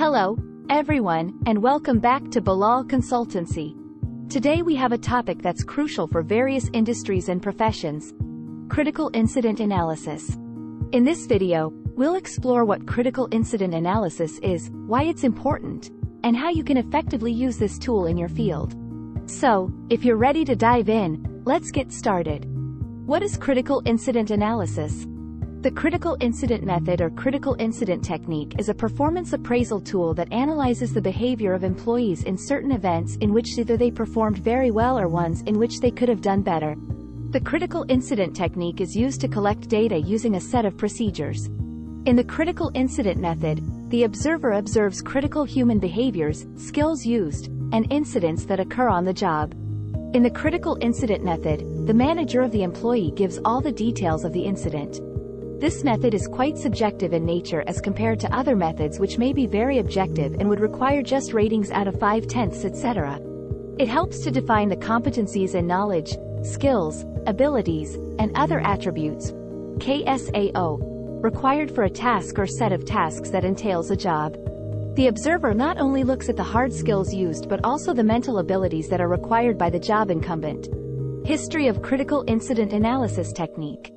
Hello, everyone, and welcome back to Bilal Consultancy. Today we have a topic that's crucial for various industries and professions: critical incident analysis. In this video, we'll explore what critical incident analysis is, why it's important, and how you can effectively use this tool in your field. So, if you're ready to dive in, let's get started. What is critical incident analysis? The critical incident method or critical incident technique is a performance appraisal tool that analyzes the behavior of employees in certain events in which either they performed very well or ones in which they could have done better. The critical incident technique is used to collect data using a set of procedures. In the critical incident method, the observer observes critical human behaviors, skills used, and incidents that occur on the job. In the critical incident method, the manager of the employee gives all the details of the incident. This method is quite subjective in nature as compared to other methods which may be very objective and would require just ratings out of 5/10, etc. It helps to define the competencies and knowledge, skills, abilities, and other attributes, KSAO, required for a task or set of tasks that entails a job. The observer not only looks at the hard skills used but also the mental abilities that are required by the job incumbent. History of critical incident analysis technique.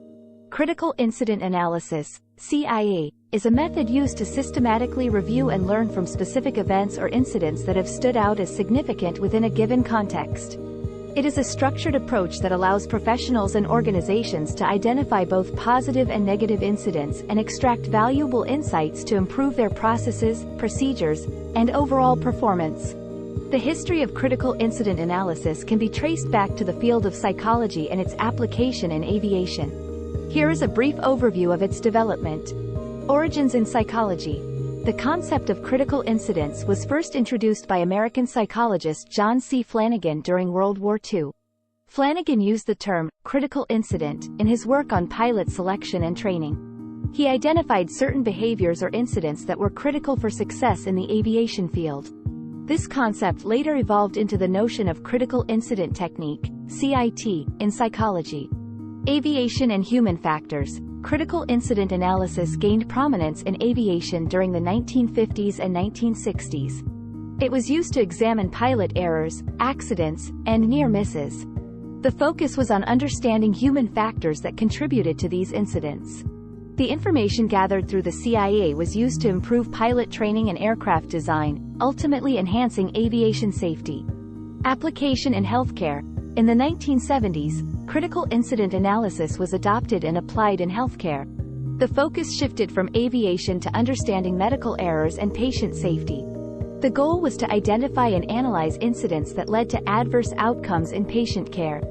Critical incident analysis, CIA, is a method used to systematically review and learn from specific events or incidents that have stood out as significant within a given context. It is a structured approach that allows professionals and organizations to identify both positive and negative incidents and extract valuable insights to improve their processes, procedures, and overall performance. The history of critical incident analysis can be traced back to the field of psychology and its application in aviation. Here is a brief overview of its development. Origins in psychology. The concept of critical incidents was first introduced by American psychologist John C. Flanagan during World War II. Flanagan used the term critical incident in his work on pilot selection and training. He identified certain behaviors or incidents that were critical for success in the aviation field. This concept later evolved into the notion of critical incident technique, CIT, in psychology. Aviation and human factors. Critical incident analysis gained prominence in aviation during the 1950s and 1960s. It was used to examine pilot errors, accidents, and near misses. The focus was on understanding human factors that contributed to these incidents. The information gathered through the CIA was used to improve pilot training and aircraft design, ultimately enhancing aviation safety. Application in healthcare. In the 1970s, critical incident analysis was adopted and applied in healthcare. The focus shifted from aviation to understanding medical errors and patient safety. The goal was to identify and analyze incidents that led to adverse outcomes in patient care.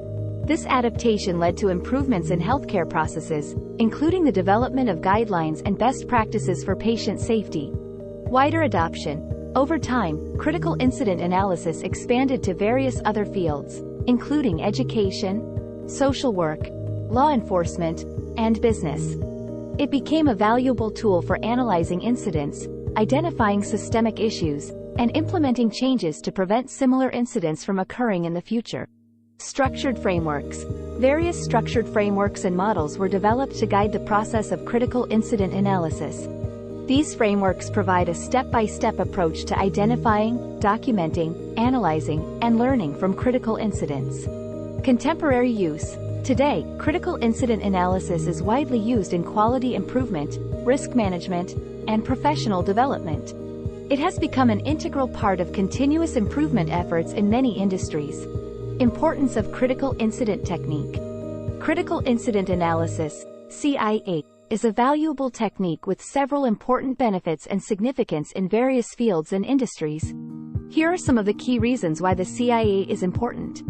This adaptation led to improvements in healthcare processes, including the development of guidelines and best practices for patient safety. Wider adoption. Over time, critical incident analysis expanded to various other fields, including education, social work, law enforcement, and business. It became a valuable tool for analyzing incidents, identifying systemic issues, and implementing changes to prevent similar incidents from occurring in the future. Structured frameworks. Various structured frameworks and models were developed to guide the process of critical incident analysis. These frameworks provide a step-by-step approach to identifying, documenting, analyzing, and learning from critical incidents. Contemporary use. Today, critical incident analysis is widely used in quality improvement, risk management, and professional development. It has become an integral part of continuous improvement efforts in many industries. Importance of critical incident technique. Critical incident analysis, CIA, is a valuable technique with several important benefits and significance in various fields and industries. Here are some of the key reasons why the CIA is important.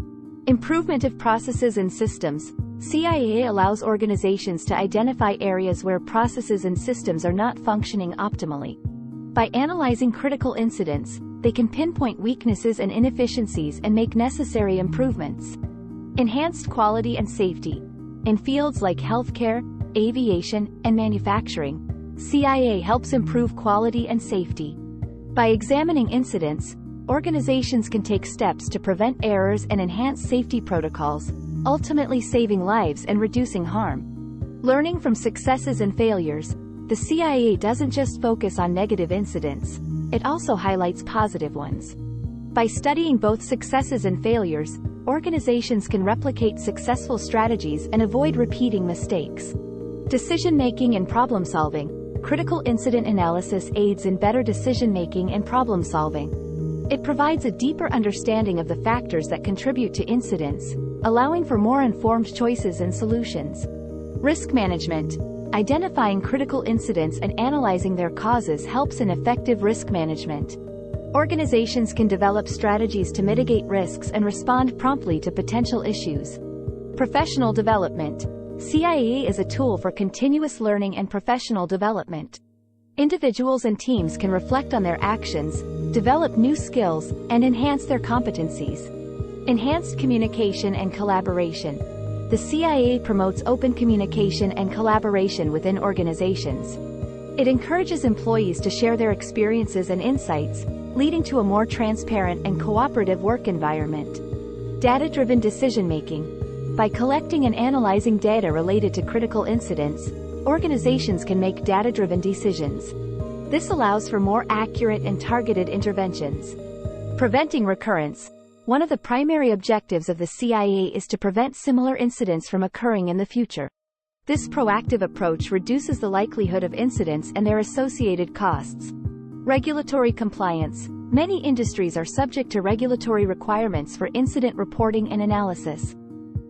Improvement of processes and systems. CIA allows organizations to identify areas where processes and systems are not functioning optimally. By analyzing critical incidents, they can pinpoint weaknesses and inefficiencies and make necessary improvements. Enhanced quality and safety. In fields like healthcare, aviation, and manufacturing, CIA helps improve quality and safety. By examining incidents, organizations can take steps to prevent errors and enhance safety protocols, ultimately saving lives and reducing harm. Learning from successes and failures. The CIA doesn't just focus on negative incidents. it also highlights positive ones. By studying both successes and failures, organizations can replicate successful strategies and avoid repeating mistakes. Decision-making and problem-solving. Critical incident analysis aids in better decision-making and problem-solving. It provides a deeper understanding of the factors that contribute to incidents, allowing for more informed choices and solutions. Risk management. Identifying critical incidents and analyzing their causes helps in effective risk management. Organizations can develop strategies to mitigate risks and respond promptly to potential issues. Professional development. CIAA is a tool for continuous learning and professional development. Individuals and teams can reflect on their actions, develop new skills, and enhance their competencies. Enhanced communication and collaboration. The CIAA promotes open communication and collaboration within organizations. It encourages employees to share their experiences and insights, leading to a more transparent and cooperative work environment. Data-driven decision-making. By collecting and analyzing data related to critical incidents, organizations can make data-driven decisions. This allows for more accurate and targeted interventions. Preventing recurrence. One of the primary objectives of the CIAA is to prevent similar incidents from occurring in the future. This proactive approach reduces the likelihood of incidents and their associated costs. Regulatory compliance. Many industries are subject to regulatory requirements for incident reporting and analysis.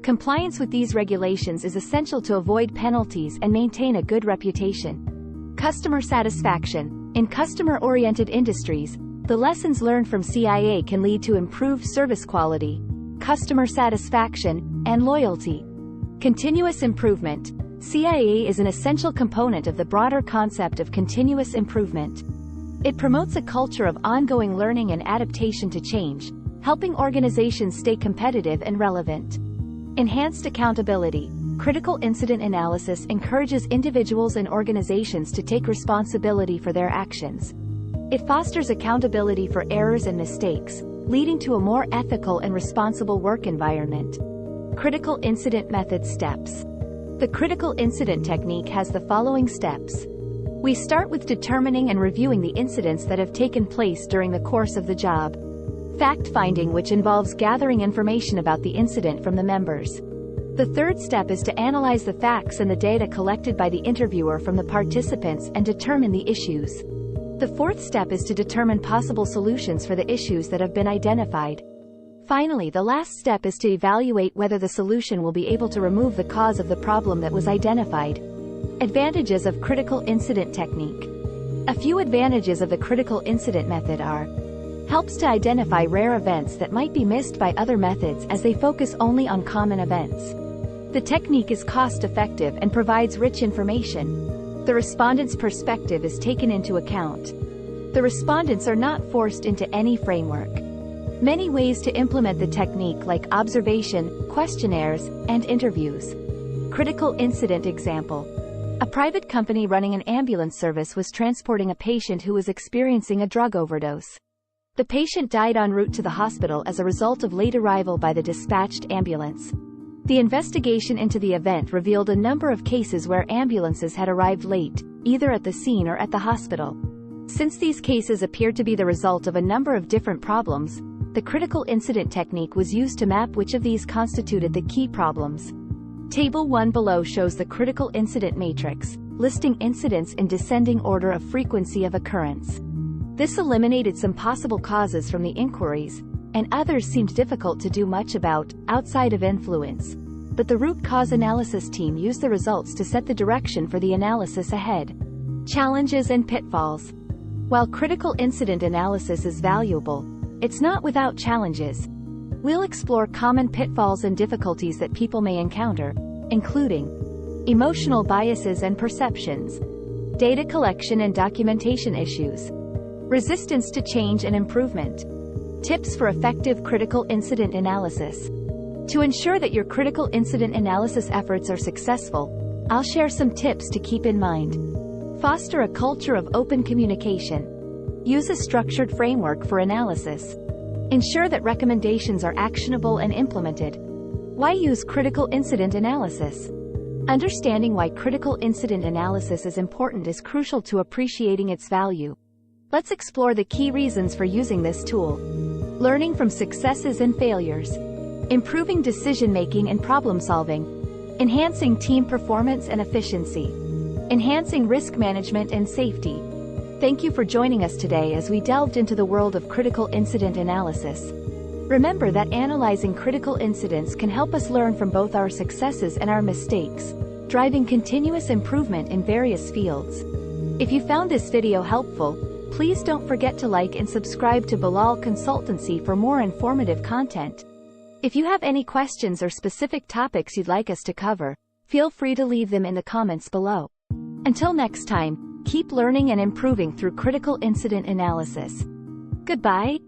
Compliance with these regulations is essential to avoid penalties and maintain a good reputation. Customer satisfaction. In customer-oriented industries, the lessons learned from CIAA can lead to improved service quality, customer satisfaction, and loyalty. Continuous improvement. CIAA is an essential component of the broader concept of continuous improvement. It promotes a culture of ongoing learning and adaptation to change, helping organizations stay competitive and relevant. Enhanced accountability. Critical incident analysis encourages individuals and organizations to take responsibility for their actions. It fosters accountability for errors and mistakes, leading to a more ethical and responsible work environment. Critical incident method steps. The critical incident technique has the following steps. We start with determining and reviewing the incidents that have taken place during the course of the job. Fact-finding, which involves gathering information about the incident from the members. The third step is to analyze the facts and the data collected by the interviewer from the participants and determine the issues. The fourth step is to determine possible solutions for the issues that have been identified. Finally, the last step is to evaluate whether the solution will be able to remove the cause of the problem that was identified. Advantages of critical incident technique. A few advantages of the critical incident method are: helps to identify rare events that might be missed by other methods as they focus only on common events. The technique is cost-effective and provides rich information. The respondent's perspective is taken into account. The respondents are not forced into any framework. Many ways to implement the technique, like observation, questionnaires, and interviews. Critical incident example. A private company running an ambulance service was transporting a patient who was experiencing a drug overdose. The patient died en route to the hospital as a result of late arrival by the dispatched ambulance. The investigation into the event revealed a number of cases where ambulances had arrived late, either at the scene or at the hospital. Since these cases appeared to be the result of a number of different problems, the critical incident technique was used to map which of these constituted the key problems. Table 1 below shows the critical incident matrix, listing incidents in descending order of frequency of occurrence. This eliminated some possible causes from the inquiries, and others seemed difficult to do much about, outside of influence. But the root cause analysis team used the results to set the direction for the analysis ahead. Challenges and pitfalls. While critical incident analysis is valuable, it's not without challenges. We'll explore common pitfalls and difficulties that people may encounter, including emotional biases and perceptions, data collection and documentation issues, resistance to change and improvement. Tips for effective critical incident analysis. To ensure that your critical incident analysis efforts are successful, I'll share some tips to keep in mind. Foster a culture of open communication. Use a structured framework for analysis. Ensure that recommendations are actionable and implemented. Why use critical incident analysis? Understanding why critical incident analysis is important is crucial to appreciating its value. Let's explore the key reasons for using this tool. Learning from successes and failures. Improving decision-making and problem-solving. Enhancing team performance and efficiency. Enhancing risk management and safety. Thank you for joining us today as we delved into the world of critical incident analysis. Remember that analyzing critical incidents can help us learn from both our successes and our mistakes, driving continuous improvement in various fields. If you found this video helpful, please don't forget to like and subscribe to Bilal Consultancy for more informative content. If you have any questions or specific topics you'd like us to cover, feel free to leave them in the comments below. Until next time, keep learning and improving through critical incident analysis. Goodbye.